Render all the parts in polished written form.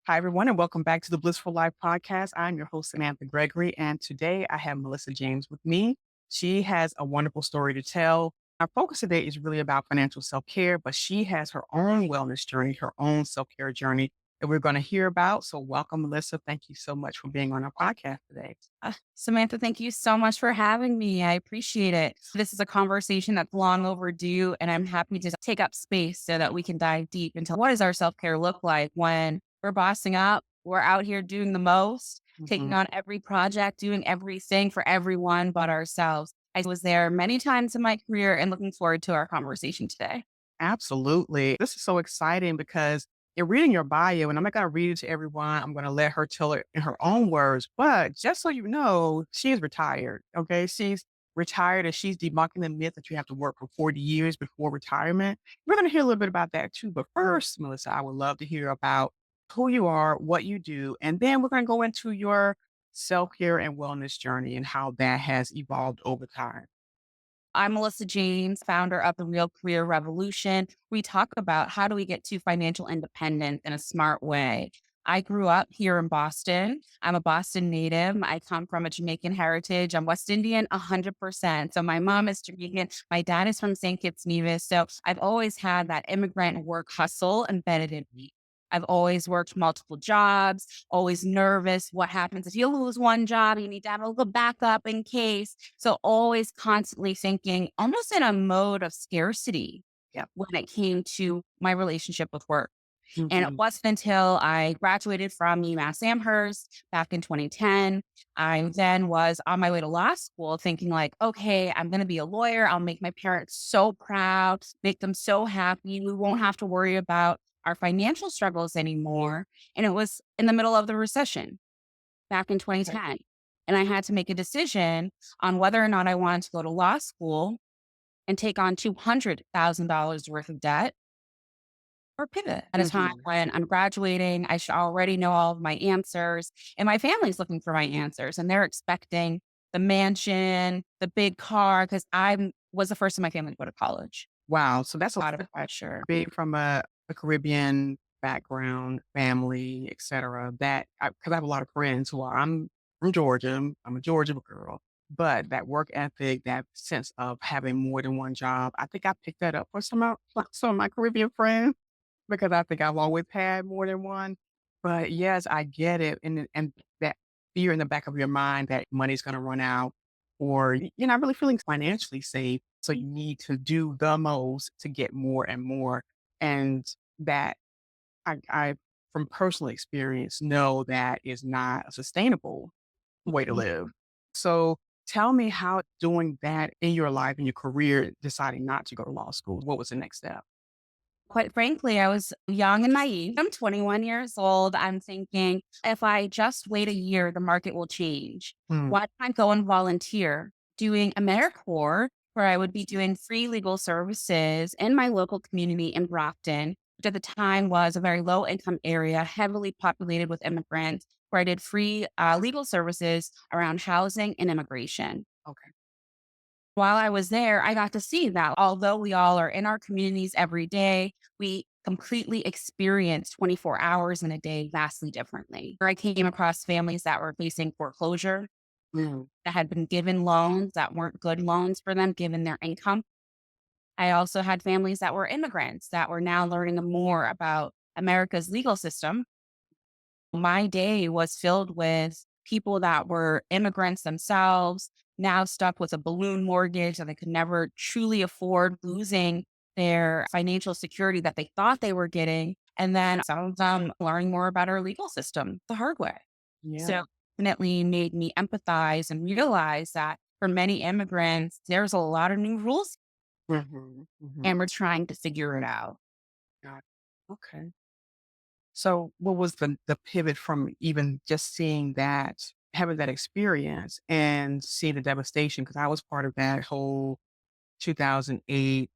Hi, everyone, and welcome back to the Blissful Life Podcast. I'm your host, Samantha Gregory, and today I have Melissa James with me. She has a wonderful story to tell. Our focus today is really about financial self care, but she has her own wellness journey, her own self care journey that we're going to hear about. So, welcome, Melissa. Thank you so much for being on our podcast today. Samantha, thank you so much for having me. I appreciate it. This is a conversation that's long overdue, and I'm happy to take up space so that we can dive deep into what does our self-care look like when we're bossing up, we're out here doing the most, taking Mhm. on every project, doing everything for everyone but ourselves. I was there many times in my career and looking forward to our conversation today. Absolutely. This is so exciting because you're reading your bio, and I'm not going to read it to everyone. I'm going to let her tell it in her own words. But just so you know, she is retired. Okay. She's retired and she's debunking the myth that you have to work for 40 years before retirement. We're going to hear a little bit about that too. But first, Melissa, I would love to hear about who you are, what you do, and then we're going to go into your self care and wellness journey and how that has evolved over time. I'm Melissa James, founder of the Real Career Revolution. We talk about how do we get to financial independence in a smart way. I grew up here in Boston. I'm a Boston native. I come from a Jamaican heritage. I'm West Indian 100%. So my mom is Jamaican. My dad is from St. Kitts Nevis. So I've always had that immigrant work hustle embedded in me. I've always worked multiple jobs, always nervous. What happens if you lose one job? You need to have a little backup in case. So always constantly thinking almost in a mode of scarcity Yep. when it came to my relationship with work. And it Mhm. wasn't until I graduated from UMass Amherst back in 2010. I then was on my way to law school thinking like, okay, I'm going to be a lawyer. I'll make my parents so proud, make them so happy. We won't have to worry about our financial struggles anymore. And it was in the middle of the recession back in Okay. 2010. And I had to make a decision on whether or not I wanted to go to law school and take on $200,000 worth of debt or pivot at a time Mhm. when I'm graduating. I should already know all of my answers, and my family's looking for my answers, and they're expecting the mansion, the big car, because I was the first in my family to go to college. Wow. So that's a A lot lot of of pressure. being from a Caribbean background, family, et cetera, that because I have a lot of friends who are I'm from Georgia. I'm a Georgia girl, but that work ethic, that sense of having more than one job, I think I picked that up for some of my Caribbean friends because I think I've always had more than one. But yes, I get it, and that fear in the back of your mind that money's going to run out, or you're not really feeling financially safe, so you need to do the most to get more and more, and that I from personal experience know that is not a sustainable way to live. So tell me how doing that in your life, in your career, deciding not to go to law school, what was the next step? Quite frankly, I was young and naive. I'm 21 years old. I'm thinking if I just wait a year, the market will change. Mm, Why don't I go and volunteer doing AmeriCorps, where I would be doing free legal services in my local community in Brockton, which at the time was a very low income area, heavily populated with immigrants, where I did free legal services around housing and immigration. okay. While I was there, I got to see that although we all are in our communities every day, we completely experience 24 hours in a day vastly differently. I came across families that were facing foreclosure, Mm, that had been given loans that weren't good loans for them given their income. I also had families that were immigrants that were now learning more about America's legal system. My day was filled with people that were immigrants themselves, now stuck with a balloon mortgage that they could never truly afford, losing their financial security that they thought they were getting. And then some of them learning more about our legal system the hard way. yeah. So definitely made me empathize and realize that for many immigrants, there's a lot of new rules Mhm, mhm. and we're trying to figure it out. Got it. Okay. So what was the pivot from even just seeing that, having that experience and seeing the devastation? Because I was part of that whole 2008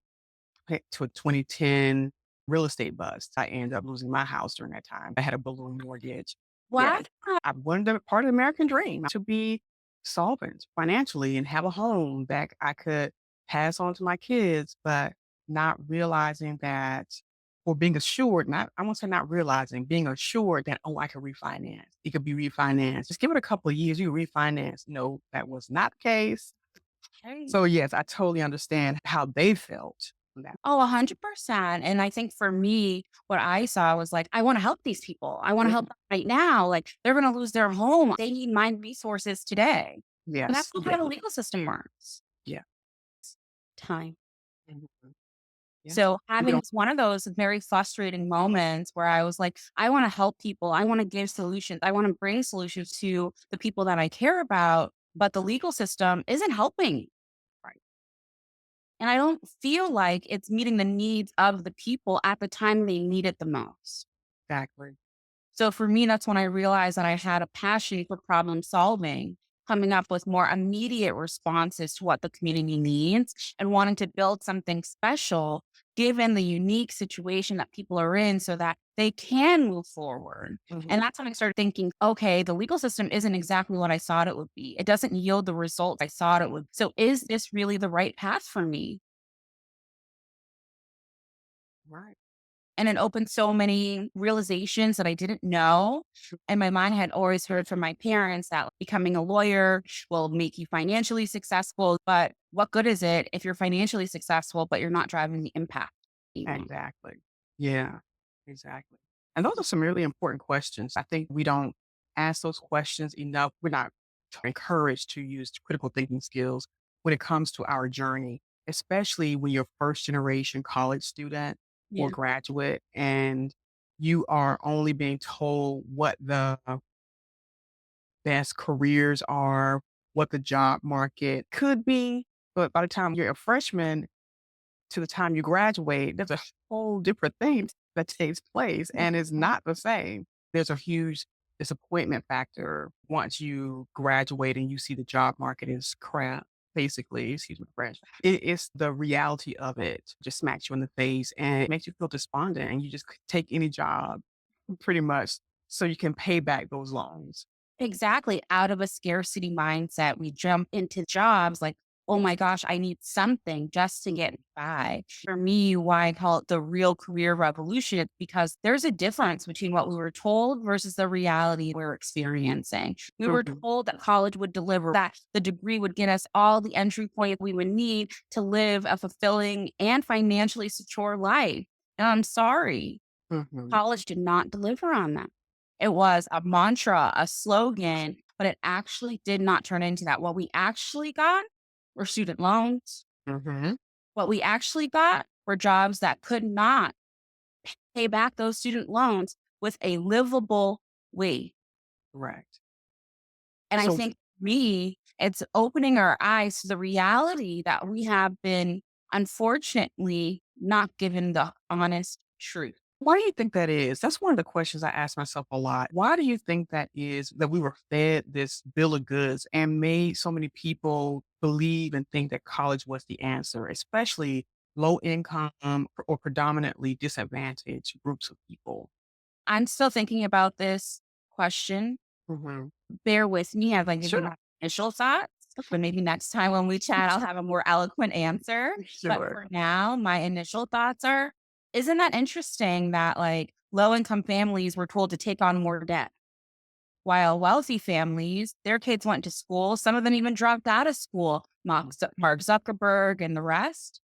to 2010 real estate bust. I ended up losing my house during that time. I had a balloon mortgage. Yeah. What? I wanted a part of the American dream to be solvent financially and have a home that I could pass on to my kids, but not realizing that or being assured, not I won't say not realizing, being assured that, "Oh, I can refinance. It could be refinanced. Just give it a couple of years, you refinance." No, that was not the case. Right. So, yes, I totally understand how they felt on that. Oh, 100%. And I think for me, what I saw was like, I want to help these people. I want to Mhm. help them right now. Like they're going to lose their home. They need my resources today. And that's Yes, not yeah, how the legal system works. yeah. Time. Mhm. Yeah. So We having don't it's one of those very frustrating moments where I was like, I want to help people. I want to give solutions. I want to bring solutions to the people that I care about, but the legal system isn't helping. right, And I don't feel like it's meeting the needs of the people at the time they need it the most. exactly. So for me, that's when I realized that I had a passion for problem solving, coming up with more immediate responses to what the community needs and wanting to build something special given the unique situation that people are in so that they can move forward. Mhm. And that's when I started thinking, okay, the legal system isn't exactly what I thought it would be. It doesn't yield the results I thought it would. So is this really the right path for me? Right. And it opened so many realizations that I didn't know. And my mind had always heard from my parents that becoming a lawyer will make you financially successful. But what good is it if you're financially successful, but you're not driving the impact you want? Exactly. Yeah, exactly. And those are some really important questions. I think we don't ask those questions enough. We're not encouraged to use critical thinking skills when it comes to our journey, especially when you're first generation college student or Yeah. graduate and you are only being told what the best careers are, what the job market could be. But by the time you're a freshman, to the time you graduate, there's a whole different thing that takes place and is not the same. There's a huge disappointment factor once you graduate and you see the job market is crap, basically. Excuse my French. It's the reality of it just smacks you in the face and it makes you feel despondent and you just take any job pretty much so you can pay back those loans. Exactly. Out of a scarcity mindset, we jump into jobs like, oh my gosh, I need something just to get by. For me, why I call it the real career revolution, it's because there's a difference between what we were told versus the reality we're experiencing. We were Mhm. told that college would deliver, that the degree would get us all the entry point we would need to live a fulfilling and financially secure life. And I'm sorry. Mhm. College did not deliver on that. It was a mantra, a slogan, but it actually did not turn into that. What we actually got were student loans. Mhm. What we actually got were jobs that could not pay back those student loans with a livable wage. Correct. And I So think for me, it's opening our eyes to the reality that we have been unfortunately not given the honest truth. why do you think that is? That's one of the questions I ask myself a lot. Why do you think that is that we were fed this bill of goods and made so many people believe and think that college was the answer, especially low income or predominantly disadvantaged groups of people? I'm still thinking about this question. Mhm. Bear with me as I give you Sure. my initial thoughts, but maybe next time when we chat, I'll have a more eloquent answer. But Sure. for now, my initial thoughts are, isn't that interesting that like low income families were told to take on more debt? While wealthy families, their kids went to school. Some of them even dropped out of school. Mark Zuckerberg and the rest.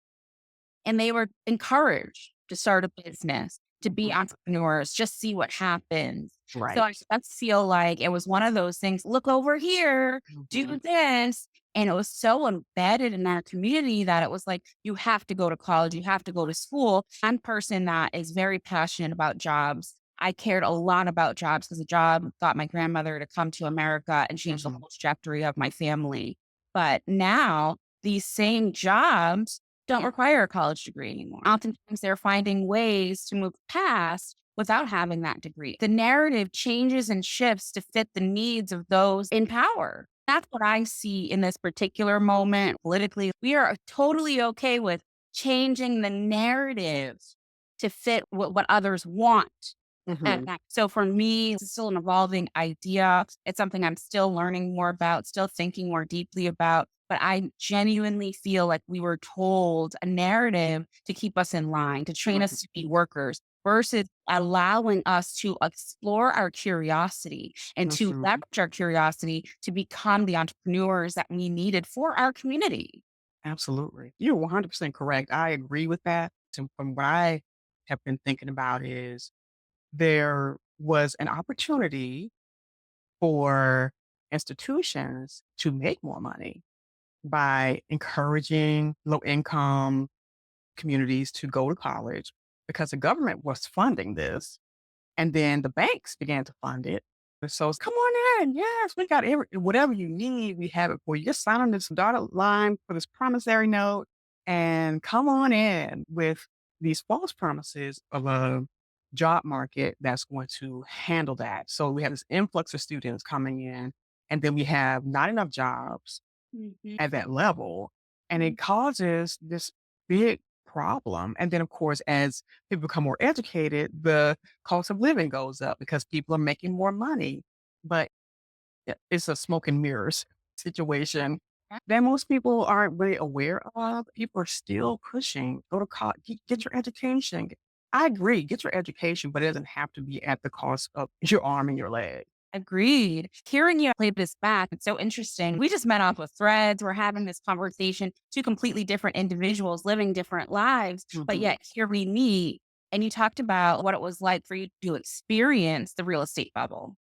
And they were encouraged to start a business, to be Mhm. entrepreneurs, just see what happens. So I Right. just feel like it was one of those things, look over here, do Mhm. this. And it was so embedded in our community that it was like, you have to go to college, you have to go to school. I'm a person that is very passionate about jobs. I cared a lot about jobs because a job got my grandmother to come to America and change the Mhm. whole trajectory of my family. But now these same jobs don't require a college degree anymore. Oftentimes, they're finding ways to move past without having that degree. The narrative changes and shifts to fit the needs of those in power. That's what I see in this particular moment politically. We are totally okay with changing the narrative to fit what others want. And Mhm. so for me, it's still an evolving idea. It's something I'm still learning more about, still thinking more deeply about. But I genuinely feel like we were told a narrative to keep us in line, to train Mhm. us to be workers. versus allowing us to explore our curiosity and to Mhm. leverage our curiosity to become the entrepreneurs that we needed for our community. Absolutely. You're 100% correct. I agree with that. And from what I have been thinking about is there was an opportunity for institutions to make more money by encouraging low income communities to go to college because the government was funding this. And then the banks began to fund it. And so it's come on in. Yes, we got whatever you need, we have it for you. Just sign on this dotted line for this promissory note and come on in with these false promises of a job market that's going to handle that. So we have this influx of students coming in, and then we have not enough jobs Mhm. at that level, and it causes this big problem. And then, of course, as people become more educated, the cost of living goes up because people are making more money. But it's a smoke and mirrors situation that most people aren't really aware of. People are still pushing, go to college, get your education. I agree, get your education, but it doesn't have to be at the cost of your arm and your leg. Agreed. Hearing you play this back, it's so interesting. We just met off of threads. We're having this conversation, two completely different individuals living different lives, but Mhm, yet here we meet. And you talked about what it was like for you to experience the real estate bubble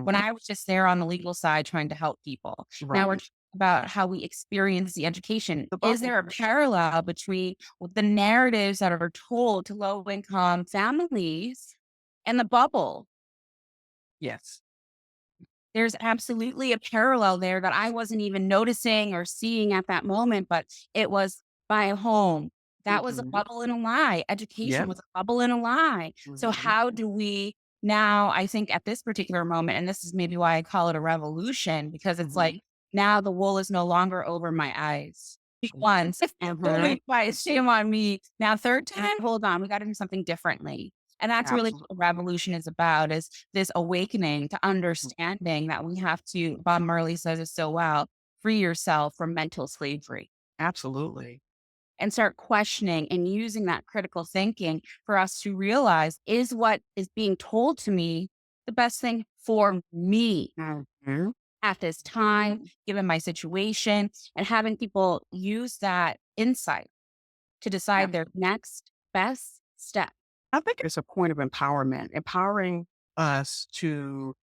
when mhm, I was just there on the legal side trying to help people. Now we're right. talking about how we experience the education. The Is bubble. there a parallel between the narratives that are told to low income families and the bubble? Yes. There's absolutely a parallel there that I wasn't even noticing or seeing at that moment, but it was buy a home. That was a Mhm. bubble and a lie. Education Yep. was a bubble and a lie. So Mhm, how do we now, I think at this particular moment, and this is maybe why I call it a revolution, because it's like mhm. now the wool is no longer over my eyes. Once, Mhm. only twice, shame on me. Now, third time, hold on, we got to do something differently. And that's really what Absolutely. the revolution is about, is this awakening to understanding that we have to, Bob Marley says it so well, free yourself from mental slavery Absolutely. and start questioning and using that critical thinking for us to realize, is what is being told to me the best thing for me Mhm. at this time, given my situation, and having people use that insight to decide their Absolutely. next best step. I think it's a point of empowerment, empowering us to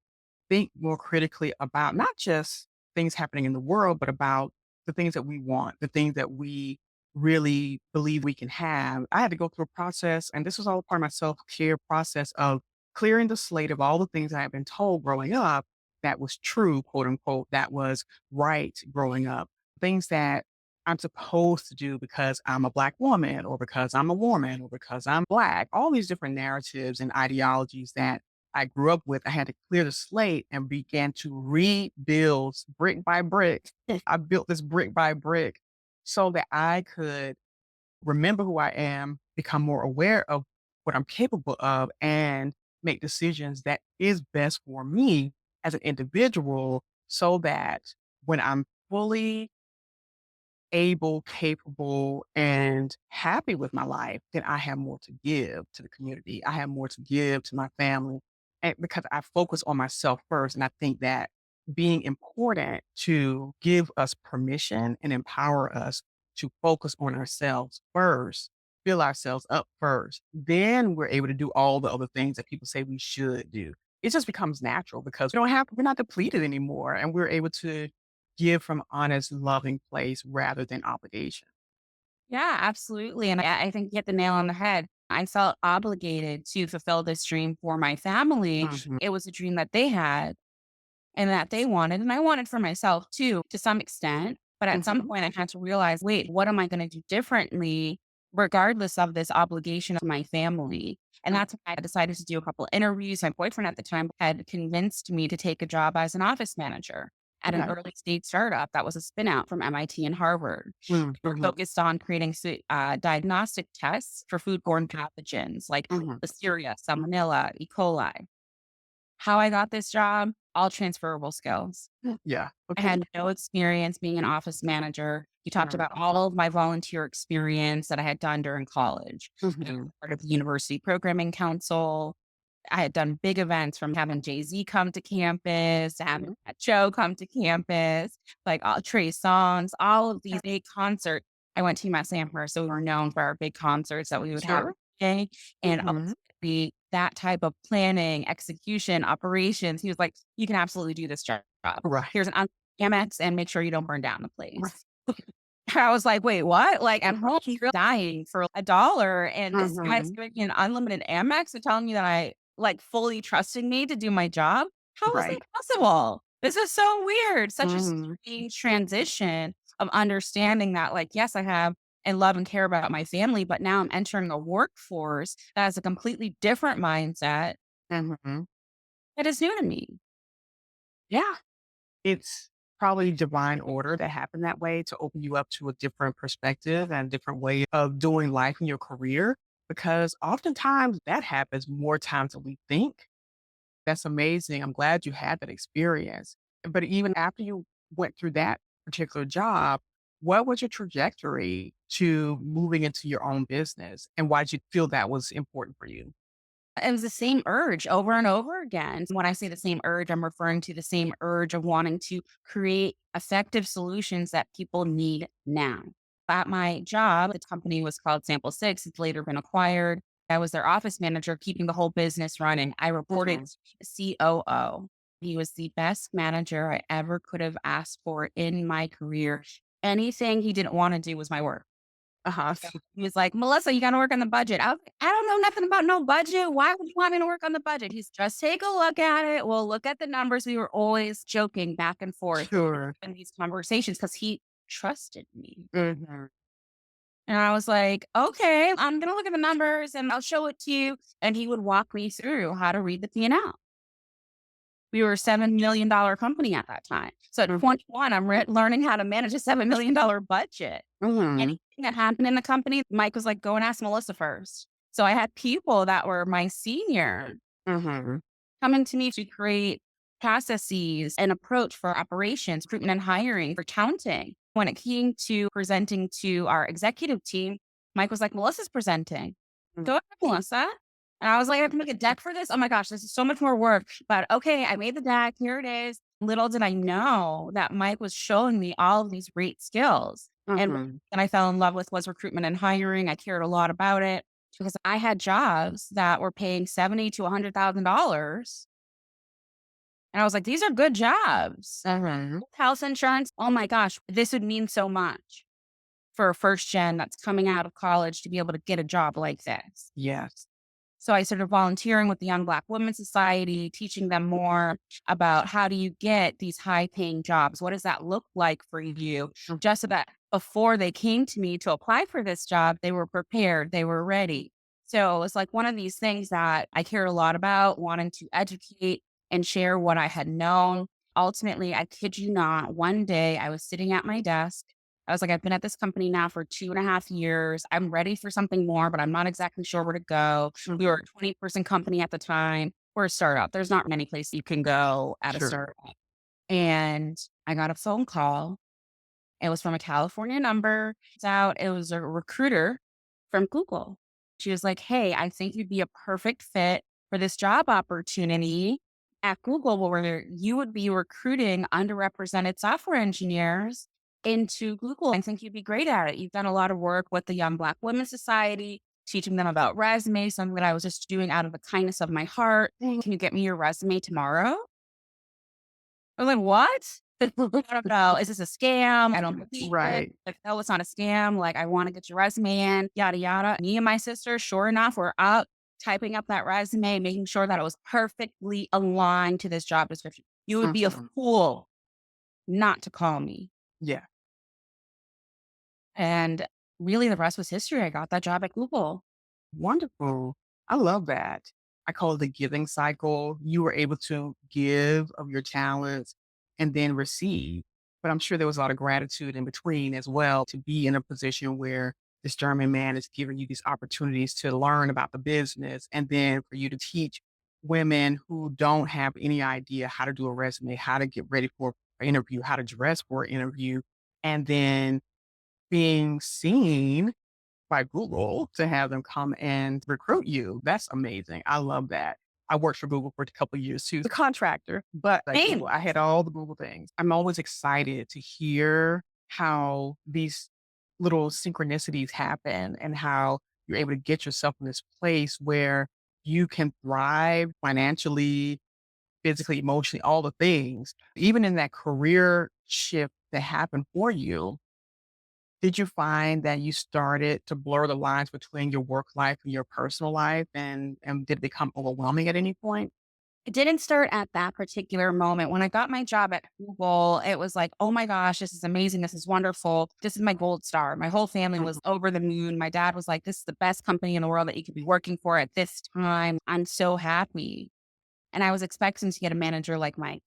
think more critically about not just things happening in the world, but about the things that we want, the things that we really believe we can have. I had to go through a process, and this was all part of my self care process of clearing the slate of all the things I had been told growing up that was true, quote unquote, that was right growing up, things that I'm supposed to do because I'm a Black woman or because I'm a woman or because I'm Black, all these different narratives and ideologies that I grew up with. I had to clear the slate and began to rebuild brick by brick. I built this brick by brick so that I could remember who I am, become more aware of what I'm capable of, and make decisions that is best for me as an individual so that when I'm fully able, capable, and happy with my life, then I have more to give to the community. I have more to give to my family. And because I focus on myself first. And I think that being important to give us permission and empower us to focus on ourselves first, fill ourselves up first. Then we're able to do all the other things that people say we should do. It just becomes natural because we're not depleted anymore. And we're able to give from honest, loving place rather than obligation. Yeah, absolutely. And I think you hit the nail on the head. I felt obligated to fulfill this dream for my family. Mhm, It was a dream that they had and that they wanted, and I wanted for myself too, to some extent. But at some mhm, point, I had to realize, wait, what am I going to do differently, regardless of this obligation of my family? And mm, that's when I decided to do a couple interviews. My boyfriend at the time had convinced me to take a job as an office manager at an okay. early stage startup that was a spin out from MIT and Harvard. Mm, We're mhm, focused on creating diagnostic tests for foodborne pathogens like mhm, Listeria, Salmonella, E. coli. How I got this job, all transferable skills. Yeah. I Okay. had no experience being an office manager. He talked Mhm. about all of my volunteer experience that I had done during college. Mhm. Part of the university programming council. I had done big events from having Jay-Z come to campus, to having Mhm. Fat Joe come to campus, like all Trey Songz, all of these big concerts. I went to UMass Amherst, so we were known for our big concerts that we would have every Sure. day. And Mhm. ultimately, that type of planning, execution, operations, he was like, "You can absolutely do this job. Right. Here's an Amex, and make sure you don't burn down the Right. place." I was like, "Wait, what?" Like, at home, you're dying for $1, and this guy's Mhm. giving me an unlimited Amex and telling me that I like, fully trusting me to do my job? How is that Right. possible? This is so weird. Such a Mhm. strange transition of understanding that, like, yes, I have and love and care about my family, but now I'm entering a workforce that has a completely different mindset Mhm. that is new to me. Yeah. It's probably divine order that happened that way to open you up to a different perspective and different way of doing life in your career, because oftentimes that happens more times than we think. That's amazing. I'm glad you had that experience. But even after you went through that particular job, what was your trajectory to moving into your own business? And why did you feel that was important for you? It was the same urge over and over again. When I say the same urge, I'm referring to the same urge of wanting to create effective solutions that people need now. At my job, the company was called Sample Six. It's later been acquired. I was their office manager, keeping the whole business running. I reported Mhm. to the COO. He was the best manager I ever could have asked for in my career. Anything he didn't want to do was my work. Uh-huh. He was like, "Melissa, you gotta work on the budget." I was like, "I don't know nothing about no budget. Why would you want me to work on the budget?" He's, "Just take a look at it. We'll look at the numbers." We were always joking back and forth Sure. in these conversations because he trusted me. Mhm. And I was like, "Okay, I'm gonna look at the numbers and I'll show it to you." And he would walk me through how to read the P&L. We were a $7 million company at that time. So at Mhm. 21, I'm learning how to manage a $7 million budget. Mhm. Anything that happened in the company, Mike was like, "Go and ask Melissa first." So I had people that were my senior Mhm. coming to me to create processes and approach for operations, recruitment and hiring, for counting. When it came to presenting to our executive team, Mike was like, "Melissa's presenting. Mhm. Go ahead, Melissa." And I was like, "I have to make a deck for this? Oh my gosh, this is so much more work." But okay, I made the deck. Here it is. Little did I know that Mike was showing me all of these great skills. And Mhm. that I fell in love with was recruitment and hiring. I cared a lot about it because I had jobs that were paying 70 to $100,000. And I was like, "These are good jobs." Mhm. Health insurance, oh my gosh, this would mean so much for a first gen that's coming out of college to be able to get a job like this. Yes. So I started volunteering with the Young Black Women's Society, teaching them more about how do you get these high paying jobs? What does that look like for you? Mhm. Just so that before they came to me to apply for this job, they were prepared, they were ready. So it was like one of these things that I cared a lot about, wanting to educate and share what I had known. Ultimately, I kid you not, one day I was sitting at my desk. I was like, I've been at this company now for 2.5 years. I'm ready for something more, but I'm not exactly sure where to go. We were Mhm. a 20-person company at the time. We're a startup. There's not many places you can go at a Sure. startup. And I got a phone call. It was from a California number. It was a recruiter from Google. She was like, "Hey, I think you'd be a perfect fit for this job opportunity at Google where you would be recruiting underrepresented software engineers into Google. I think you'd be great at it. You've done a lot of work with the Young Black Women's Society, teaching them about resumes, something that I was just doing out of the kindness of my heart. Can you get me your resume tomorrow?" I'm like, "What?" I don't know. Is this a scam? I don't believe it. Right. Like, no, it's not a scam. Like, I want to get your resume in, yada, yada. Me and my sister, sure enough, were up typing up that resume, making sure that it was perfectly aligned to this job description. You would be a Mhm. fool not to call me. Yeah. And really, the rest was history. I got that job at Google. Wonderful. I love that. I call it the giving cycle. You were able to give of your talents and then receive. But I'm sure there was a lot of gratitude in between as well to be in a position where this German man is giving you these opportunities to learn about the business and then for you to teach women who don't have any idea how to do a resume, how to get ready for an interview, how to dress for an interview, and then being seen by Google to have them come and recruit you. That's amazing. I love that. I worked for Google for a couple of years too, as a contractor, but at Google, Same. I had all the Google things. I'm always excited to hear how these little synchronicities happen and how you're able to get yourself in this place where you can thrive financially, physically, emotionally, all the things. Even in that career shift that happened for you, did you find that you started to blur the lines between your work life and your personal life, and did it become overwhelming at any point? It didn't start at that particular moment. When I got my job at Google, it was like, oh my gosh, this is amazing. This is wonderful. This is my gold star. My whole family was Mhm. over the moon. My dad was like, this is the best company in the world that you could be working for at this time. I'm so happy. And I was expecting to get a manager like Mike.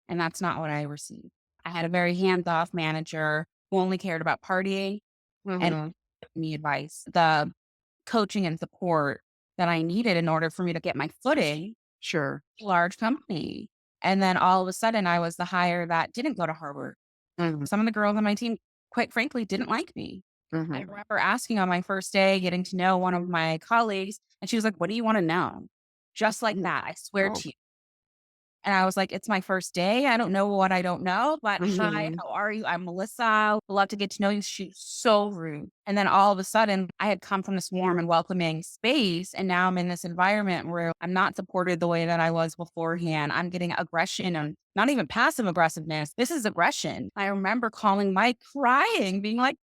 And that's not what I received. I had a very hands off manager who only cared about partying and Mhm. giving me advice. The coaching and support that I needed in order for me to get my footing, Sure. large company. And then all of a sudden, I was the hire that didn't go to Harvard. Mhm. Some of the girls on my team, quite frankly, didn't like me. I Mhm. remember asking on my first day, getting to know one of my colleagues, and she was like, what do you want to know? Just like Mm. that. I swear Oh. to you. And I was like, it's my first day. I don't know what I don't know, but hi, Mhm. how are you? I'm Melissa. Would love to get to know you. She's so rude. And then all of a sudden, I had come from this warm and welcoming space. And now I'm in this environment where I'm not supported the way that I was beforehand. I'm getting aggression and not even passive aggressiveness. This is aggression. I remember calling Mike crying, being like,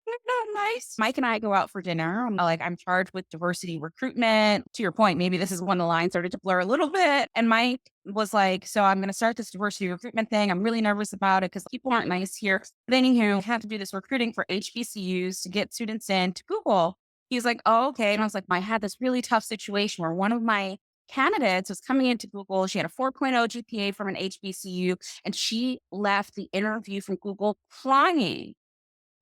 you're not nice. Mike and I go out for dinner. I'm charged with diversity recruitment. To your point, maybe this is when the line started to blur a little bit. And Mike was like, so I'm going to start this diversity recruitment thing. I'm really nervous about it because people aren't nice here. But anywho, I have to do this recruiting for HBCUs to get students in to Google. He's like, oh, okay. And I was like, I had this really tough situation where one of my candidates was coming into Google. She had a 4.0 GPA from an HBCU and she left the interview from Google crying.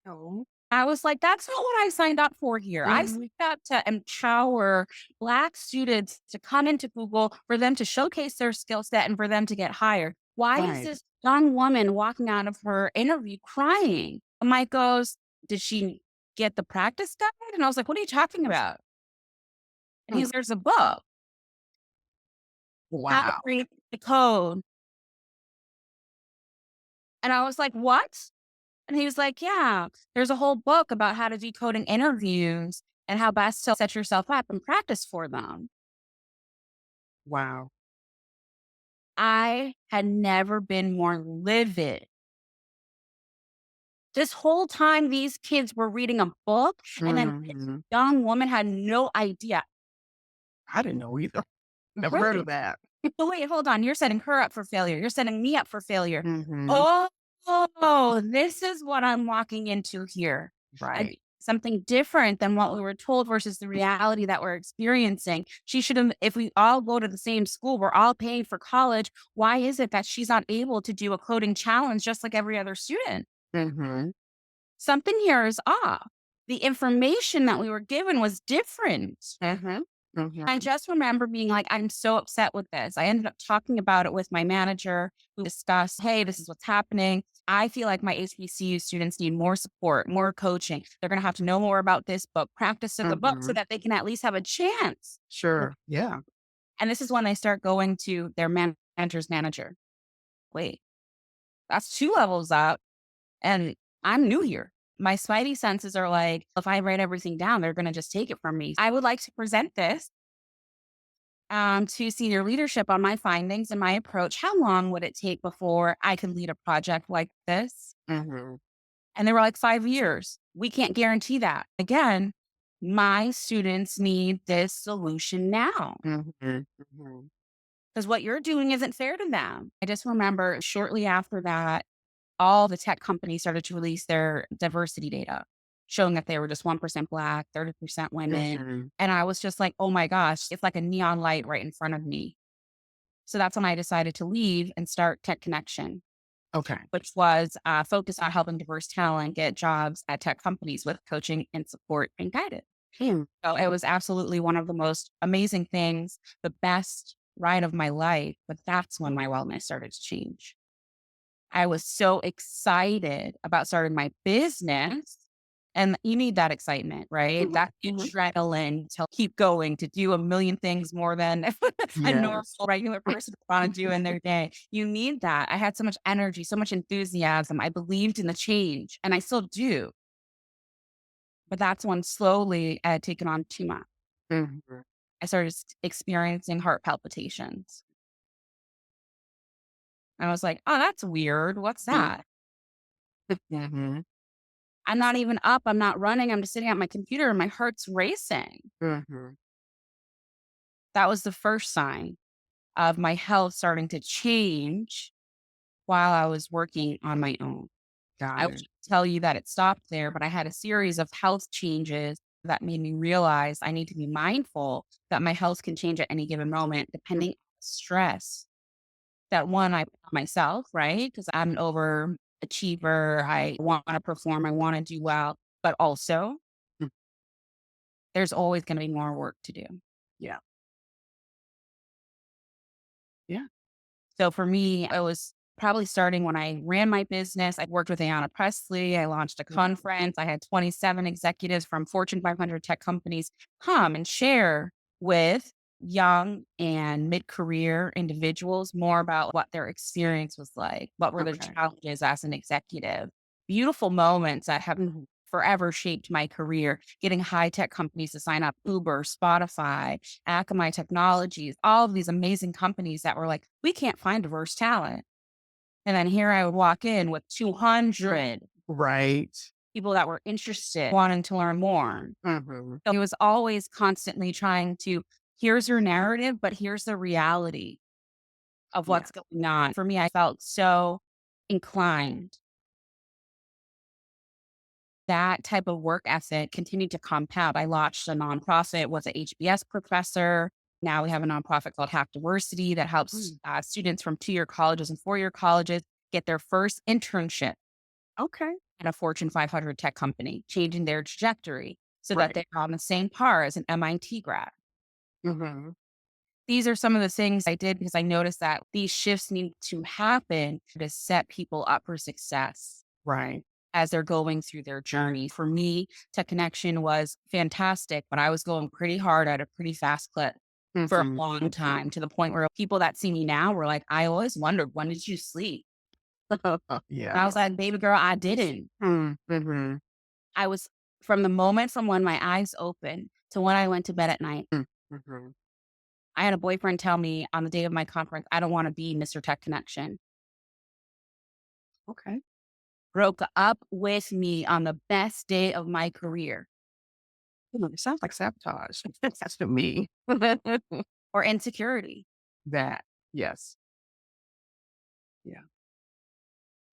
Oh. I was like, "That's not what I signed up for here. I Mhm. signed up to empower Black students to come into Google, for them to showcase their skill set and for them to get hired. Why is Right. this young woman walking out of her interview crying?" And Mike goes, "Did she get the practice guide?" And I was like, "What are you talking about?" And Mm. he's, "There's a book, How to Wow. Break the Code." And I was like, "What?" And he was like, yeah, there's a whole book about how to do coding interviews and how best to set yourself up and practice for them. Wow. I had never been more livid. This whole time, these kids were reading a book, and then this Mhm. young woman had no idea. I didn't know either. Never heard of Right. that. But wait, hold on. You're setting her up for failure. You're setting me up for failure. Mhm. Oh, this is what I'm walking into here. I, Right. something different than what we were told versus the reality that we're experiencing. She should have, if we all go to the same school, we're all paying for college. Why is it that she's not able to do a coding challenge just like every other student? Mhm. Something here is off. The information that we were given was different. Mhm. I Mhm. just remember being like, I'm so upset with this. I ended up talking about it with my manager. We discussed, hey, this is what's happening. I feel like my HBCU students need more support, more coaching. They're going to have to know more about this book, practice in the book so Mhm. that they can at least have a chance. Sure. Yeah. And this is when they start going to their manager's manager. Wait, that's two levels up. And I'm new here. My spidey senses are like, if I write everything down, they're going to just take it from me. I would like to present this to senior leadership on my findings and my approach. How long would it take before I could lead a project like this? Mhm. And they were like, 5 years. We can't guarantee that. Again, my students need this solution now Mhm. Mhm. because what you're doing isn't fair to them. I just remember shortly after that, all the tech companies started to release their diversity data, showing that they were just 1% Black, 30% women. Mhm. And I was just like, oh my gosh, it's like a neon light right in front of me. So that's when I decided to leave and start Tech Connection, Okay. which was focused on helping diverse talent get jobs at tech companies with coaching and support and guidance. Hmm. So it was absolutely one of the most amazing things, the best ride of my life. But that's when my wellness started to change. I was so excited about starting my business. And you need that excitement, right? Mhm, That mhm. adrenaline to keep going, to do a million things more than a normal Yes. regular person would want to do in their day. You need that. I had so much energy, so much enthusiasm. I believed in the change, and I still do. But that's when slowly I had taken on too much. Mhm, I started experiencing heart palpitations. I was like, oh, that's weird. What's mm, that? mhm, I'm not even up. I'm not running. I'm just sitting at my computer and my heart's racing. mhm. That was the first sign of my health starting to change while I was working on my own. I Got won't it. tell you that it stopped there, but I had a series of health changes that made me realize I need to be mindful that my health can change at any given moment, Mm, depending on stress that one I put on myself, right? Because I'm an overachiever. I want to perform. I want to do well, but also mm. there's always going to be more work to do. Yeah, yeah. So for me, it was probably starting when I ran my business. I worked with Ayanna Presley. I launched a Mm, conference. I had 27 executives from Fortune 500 tech companies come and share with young and mid-career individuals more about what their experience was like. What were their okay. challenges as an executive? Beautiful moments that have Mhm. forever shaped my career, getting high tech companies to sign up, Uber, Spotify, Akamai Technologies, all of these amazing companies that were like, we can't find diverse talent. And then here I would walk in with 200 Right. people that were interested, wanting to learn more. Mhm. So he was always constantly trying to, here's your narrative, but here's the reality of Yeah, what's going on. For me, I felt so inclined. That type of work ethic continued to compound. I launched a nonprofit, was an HBS professor. Now we have a nonprofit called Hack Diversity that helps mm, students from 2-year colleges and 4-year colleges get their first internship okay. at a Fortune 500 tech company, changing their trajectory so that Right. they're on the same par as an MIT grad. Mhm. These are some of the things I did because I noticed that these shifts need to happen to set people up for success Right. as they're going through their journey. For me, Tech Connection was fantastic, but I was going pretty hard at a pretty fast clip for a Mhm. long time to the point where people that see me now were like, I always wondered, when did you sleep? And Yeah. I was like, baby girl, I didn't. Mm, mhm. I was from the moment from when my eyes opened to when I went to bed at night. Mm, mhm. I had a boyfriend tell me on the day of my conference, I don't want to be Mr. Tech Connection. Okay. Broke up with me on the best day of my career It sounds like sabotage. That's to me. or insecurity. That. Yes. Yeah.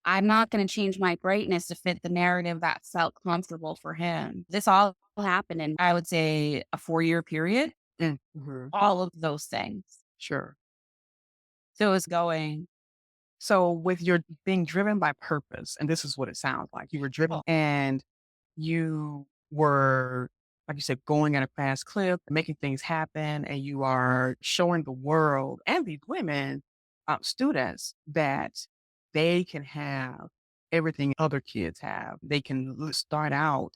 I'm not going to change my brightness to fit the narrative that felt comfortable for him. This all happened in, I would say, a 4-year period, Mm, mhm. all of those things. Sure. So it was going, So with your being driven by purpose, and this is what it sounds like, you were driven oh, and you were, like you said, going at a fast clip, making things happen, and you are showing the world and these women, students, that they can have everything other kids have. They can start out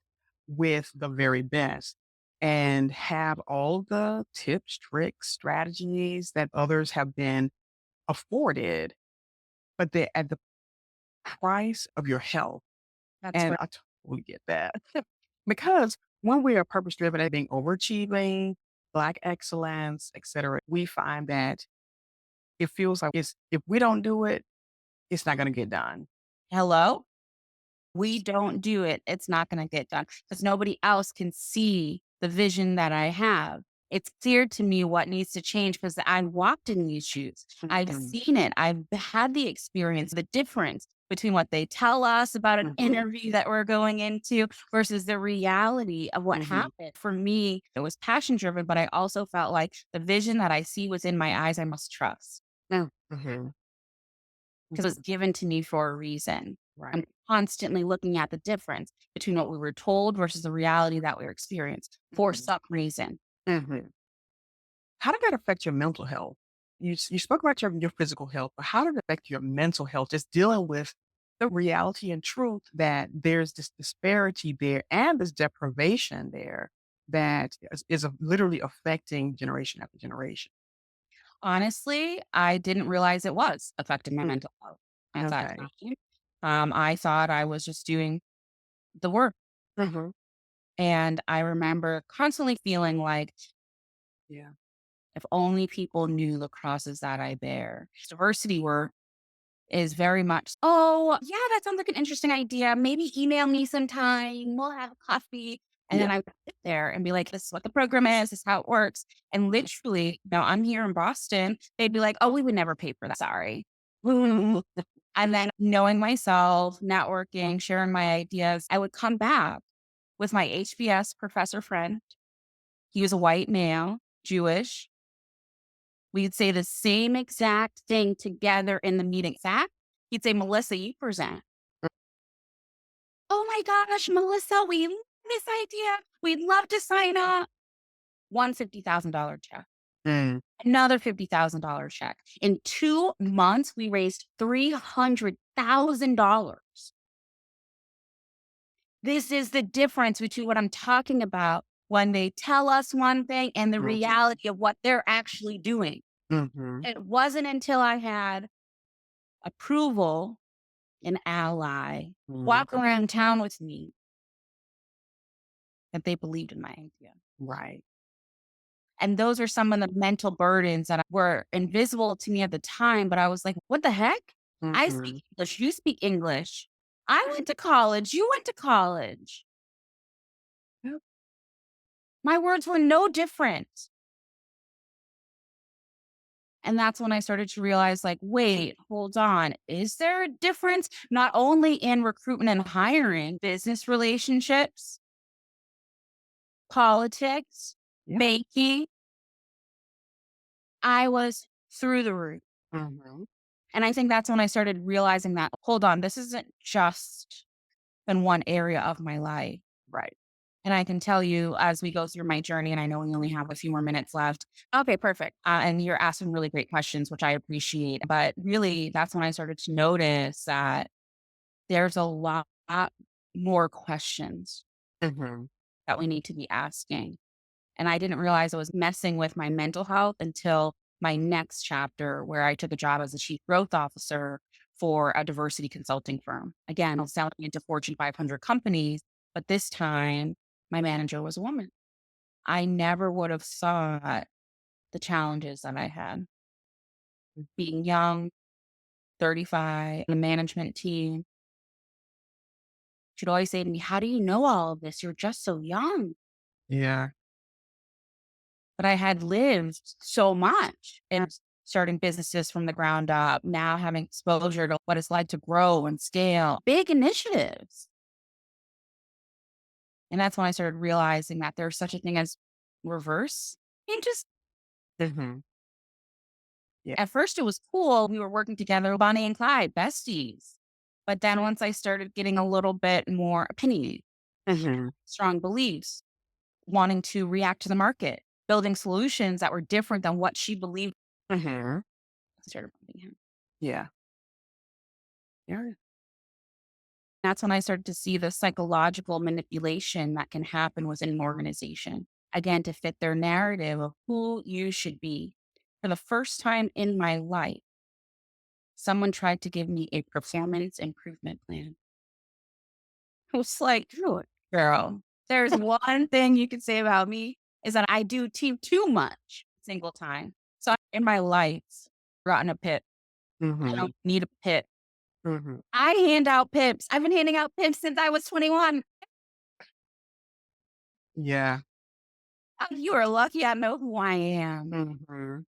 with the very best and have all the tips, tricks, strategies that others have been afforded, but they at the price of your health. that's And right. I totally get that. Because when we are purpose driven at being overachieving, Black excellence, et cetera, we find that it feels like it's if we don't do it, it's not gonna get done. Hello? We don't do it, it's not going to get done because nobody else can see the vision that I have. It's clear to me what needs to change because I walked in these shoes. I've Mhm, seen it. I've had the experience, the difference between what they tell us about an mhm, interview that we're going into versus the reality of what mhm, happened. For me, it was passion driven, but I also felt like the vision that I see within my eyes, I must trust mm, mhm, because it was mhm. given to me for a reason. I'm Right. constantly looking at the difference between what we were told versus the reality that we experienced for Mhm. some reason. Mhm. How did that affect your mental health? You spoke about your physical health, but how did it affect your mental health? Just dealing with the reality and truth that there's this disparity there and this deprivation there that literally affecting generation after generation. Honestly, I didn't realize it was affecting my Mm, mental health at that okay. time. I thought I was just doing the work. Mhm. And I remember constantly feeling like Yeah. if only people knew the crosses that I bear. Diversity work is very much, oh, yeah, that sounds like an interesting idea. Maybe email me sometime. We'll have coffee. And then Yeah. I would sit there and be like, this is what the program is, this is how it works. And literally, now I'm here in Boston. They'd be like, oh, we would never pay for that. Sorry. And then knowing myself, networking, sharing my ideas, I would come back with my HBS professor friend. He was a white male, Jewish. We'd say the same exact thing together in the meeting. Fact, he'd say, Melissa, you present. Oh my gosh, Melissa, we love this idea. We'd love to sign up. One $50,000 check, Mm. another $50,000 check. In 2 months, we raised $300,000. This is the difference between what I'm talking about when they tell us one thing and the Mhm. reality of what they're actually doing. Mhm. It wasn't until I had approval, an ally, Mhm. walk around town with me that they believed in my idea. Right. And those are some of the mental burdens that were invisible to me at the time. But I was like, what the heck? I speak Mhm. English. You speak English. I went to college. You went to college. Yep. My words were no different. And that's when I started to realize, like, wait, hold on. Is there a difference not only in recruitment and hiring, business relationships, politics, Yeah. banking? I was through the roof. Mhm. And I think that's when I started realizing that, hold on, this isn't just in one area of my life. Right. And I can tell you as we go through my journey, and I know we only have a few more minutes left. Okay, perfect. And you're asking really great questions, which I appreciate. But really, that's when I started to notice that there's a lot more questions Mhm. that we need to be asking. And I didn't realize I was messing with my mental health until my next chapter, where I took a job as a chief growth officer for a diversity consulting firm. Again, I was selling into Fortune 500 companies, but this time my manager was a woman. I never would have thought the challenges that I had being young, 35, in a management team. She'd always say to me, how do you know all of this? You're just so young. Yeah. But I had lived so much in starting businesses from the ground up, now having exposure to what it's like to grow and scale big initiatives. And that's when I started realizing that there's such a thing as reverse interest. Mhm. Yeah. At first, it was cool. We were working together, Bonnie and Clyde, besties. But then once I started getting a little bit more opinion, Mhm. strong beliefs, wanting to react to the market, building solutions that were different than what she believed, Mhm. I started bumping him. Yeah. Yeah. That's when I started to see the psychological manipulation that can happen within an organization. Again, to fit their narrative of who you should be. For the first time in my life, someone tried to give me a performance improvement plan. I was like, "Dude, girl, there's one thing you can say about me is that I do too much single time. So in my life, gotten a pip. I Mhm. don't need a pip. Mhm. I hand out pips. I've been handing out pips since I was 21. Yeah. You are lucky I know who I am. Mhm.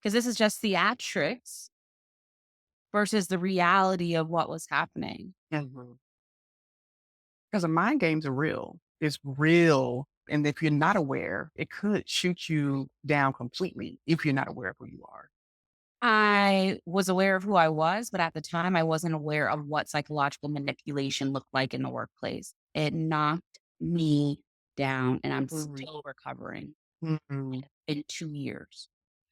Because this is just theatrics versus the reality of what was happening. Mhm. 'Cause the mind games are real. It's real, and if you're not aware, it could shoot you down completely if you're not aware of who you are. I was aware of who I was, but at the time I wasn't aware of what psychological manipulation looked like in the workplace. It knocked me down and I'm Mhm. still recovering Mhm. in 2 years.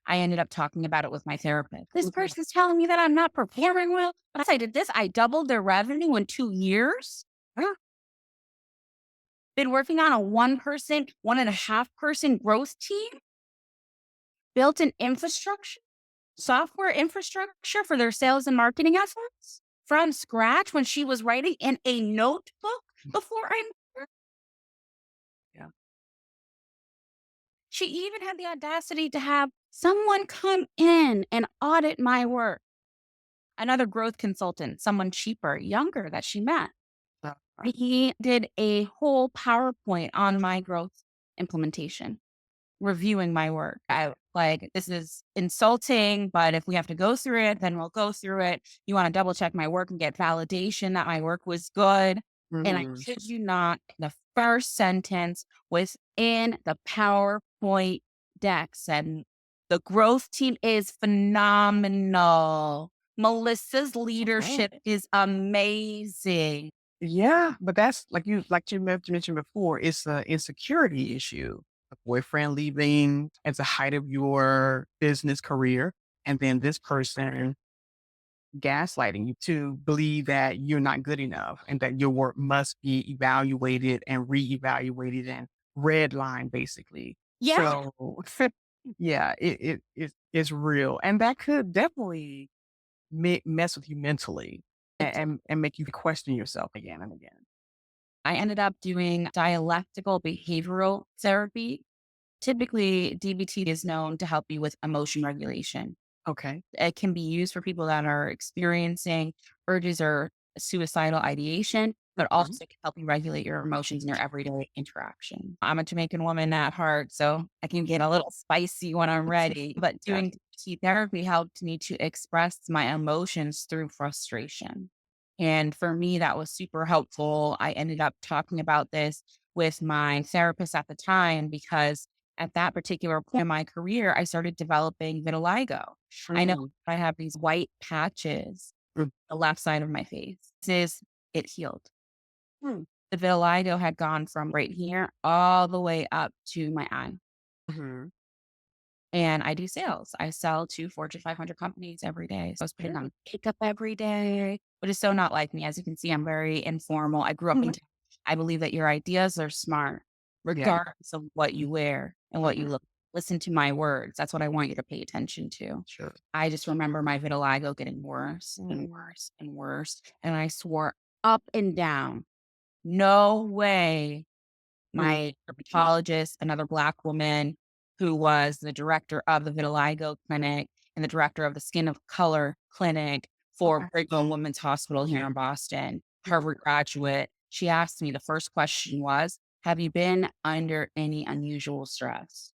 I ended up talking about it with my therapist. This Mhm. person's telling me that I'm not performing well. But I did this. I doubled their revenue in 2 years. Ah, Been working on a 1 person, 1.5 person growth team, built an infrastructure, software infrastructure for their sales and marketing efforts from scratch when she was writing in a notebook before I met her. yeah. She even had the audacity to have someone come in and audit my work. Another growth consultant, someone cheaper, younger that she met. Right. He did a whole PowerPoint on my growth implementation, reviewing my work. I like, this is insulting, but if we have to go through it, then we'll go through it. You want to double check my work and get validation that my work was good. And I Mhm. kid you not, the first sentence within the PowerPoint deck said, the growth team is phenomenal. Melissa's Okay. leadership is amazing. Yeah, but that's like you mentioned before, it's a insecurity issue. A boyfriend leaving at the height of your business career, and then this person gaslighting you to believe that you're not good enough and that your work must be evaluated and reevaluated and redlined basically. Yeah. So yeah, it's real. And that could definitely mess with you mentally and make you question yourself again and again. I ended up doing dialectical behavioral therapy. Typically, DBT is known to help you with emotion regulation. Okay. It can be used for people that are experiencing urges or suicidal ideation, but Mhm. also can help you regulate your emotions in your everyday interaction. I'm a Jamaican woman at heart, so I can get a little spicy when I'm ready. But doing Gotcha. DBT therapy helped me to express my emotions through frustration. And for me, that was super helpful. I ended up talking about this with my therapist at the time because at that particular point in my career, I started developing vitiligo. I know Mhm. I have these white patches Mm. the left side of my face. This is it healed. Mm. The vitiligo had gone from right here all the way up to my eye. Mhm. And I do sales. I sell to Fortune 500 companies every day. So I was putting Sure. on makeup every day, but it's so not like me. As you can see, I'm very informal. I grew up in Mhm. tech. I believe that your ideas are smart, Yeah. regardless of what you wear and what you Mhm. look. Listen to my words. That's what I want you to pay attention to. Sure. I just remember my vitiligo getting worse and Mm. worse and worse. And I swore up and down, no way Mm. my dermatologist, another Black woman who was the director of the vitiligo clinic and the director of the skin of color clinic for Okay. Brigham Women's Hospital here in Boston, Harvard graduate. She asked me, the first question was, have you been under any unusual stress?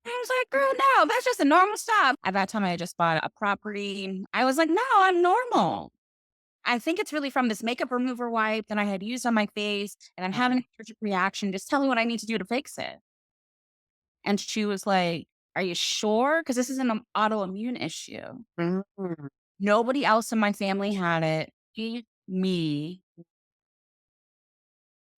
I was like, girl, no, that's just a normal stuff. At that time, I had just bought a property. I was like, no, I'm normal. I think it's really from this makeup remover wipe that I had used on my face, and I'm having an allergic reaction. Just tell me what I need to do to fix it. And she was like, are you sure? Because this is an autoimmune issue. Mhm. Nobody else in my family had it. Me.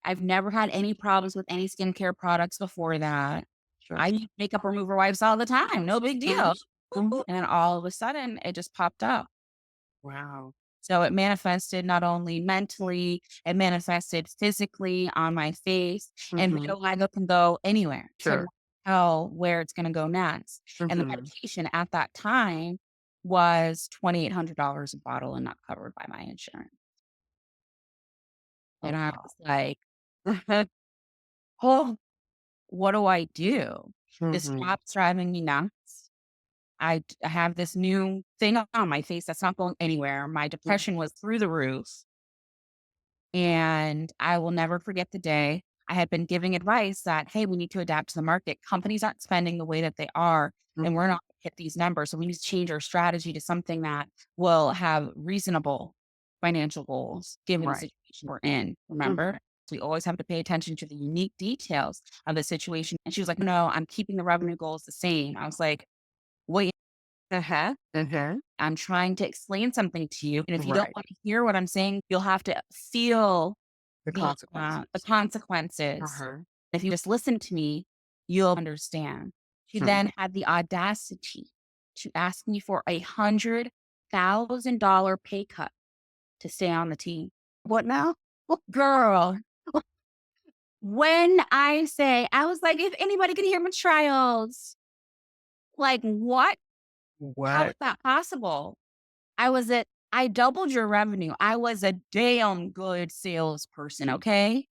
I've never had any problems with any skincare products before that. Sure. I use makeup remover wipes all the time. No big deal. Mhm. Mhm. And then all of a sudden, it just popped up. Wow. So it manifested not only mentally, it manifested physically on my face, and Mhm. vitiligo can go anywhere. So Sure. tell where it's going to go next. And the Mhm. medication at that time was $2,800 a bottle and not covered by my insurance. Oh, And I wow. was like, oh, what do I do? This Mhm. job's driving me nuts. I have this new thing on my face that's not going anywhere. My Mhm. depression was through the roof. And I will never forget the day I had been giving advice that, hey, we need to adapt to the market. Companies aren't spending the way that they are, and we're Mhm. not gonna hit these numbers. So we need to change our strategy to something that will have reasonable financial goals given the Right. situation we're in. Mhm. Remember? So we always have to pay attention to the unique details of the situation. And she was like, no, I'm keeping the revenue goals the same. I was like, wait. Uh-huh. Uh-huh. I'm trying to explain something to you. And if you don't Right. want to hear what I'm saying, you'll have to feel The the consequences. consequences. Uh-huh. If you just listen to me, you'll understand. She Hmm. then had the audacity to ask me for $100,000 pay cut to stay on the team. What now? Girl, when I say, I was like, if anybody can hear my trials, like, what? How is What? that possible? I doubled your revenue. I was a damn good salesperson, okay?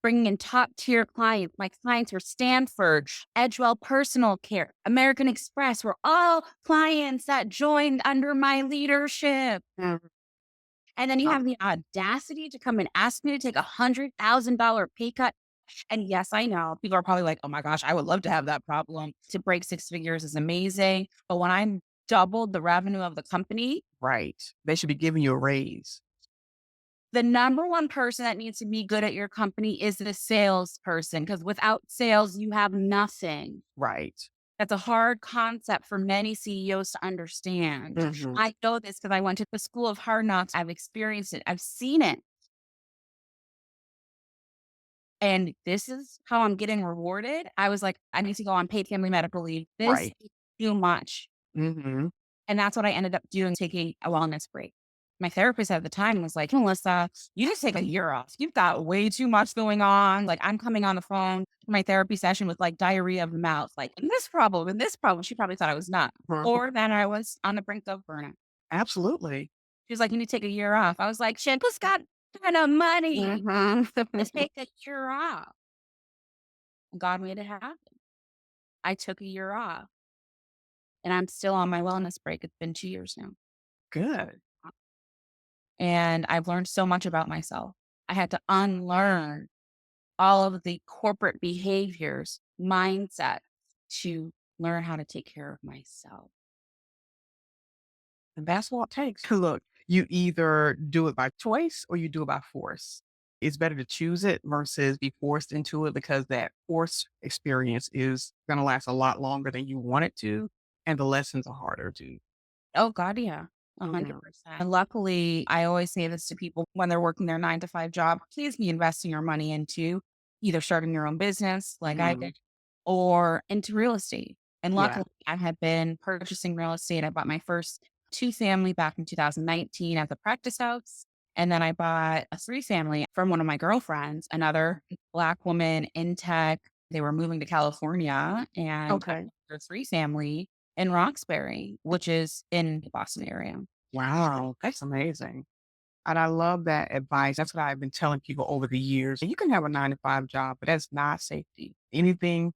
Bringing in top tier clients. My clients were Stanford, Edgewell Personal Care, American Express were all clients that joined under my leadership. Mhm. And then you have the audacity to come and ask me to take $100,000 pay cut. And yes, I know people are probably like, oh my gosh, I would love to have that problem. To break six figures is amazing. But when I'm doubled the revenue of the company, Right. They should be giving you a raise. the number one person that needs to be good at your company is the salesperson, because without sales, you have nothing. Right. That's a hard concept for many CEOs to understand. Mhm. I know this because I went to the school of hard knocks. I've experienced it. I've seen it. And this is how I'm getting rewarded. I was like, I need to go on paid family medical leave. This Right. is too much. Mhm. And that's what I ended up doing, taking a wellness break. My therapist at the time was like, Melissa, you just take a year off. You've got way too much going on. Like, I'm coming on the phone to my therapy session with like diarrhea of the mouth, like, and this problem, and this problem. She probably thought I was nuts, Mhm. or that I was on the brink of burnout. Absolutely. She was like, you need to take a year off. I was like, shit, who's got kind of money Mhm. to take a year off? God made it happen. I took a year off and I'm still on my wellness break. It's been 2 years now. Good. And I've learned so much about myself. I had to unlearn all of the corporate behaviors, mindset to learn how to take care of myself. And that's all it takes. Look, you either do it by choice or you do it by force. It's better to choose it versus be forced into it because that forced experience is going to last a lot longer than you want it to. And the lessons are harder to. Oh, God, yeah. Mhm. 100%. And luckily, I always say this to people when they're working their 9 to 5 job, please be investing your money into either starting your own business like I Mhm. did or into real estate. And Yeah. luckily, I had been purchasing real estate. I bought my first two family back in 2019 at the practice house. And then I bought a three family from one of my girlfriends, another Black woman in tech. They were moving to California and I bought Okay. their three family in Roxbury, which is in the Boston area. Wow. That's amazing. And I love that advice. That's what I've been telling people over the years. You can have a 9 to 5 job, but that's not safety. Anything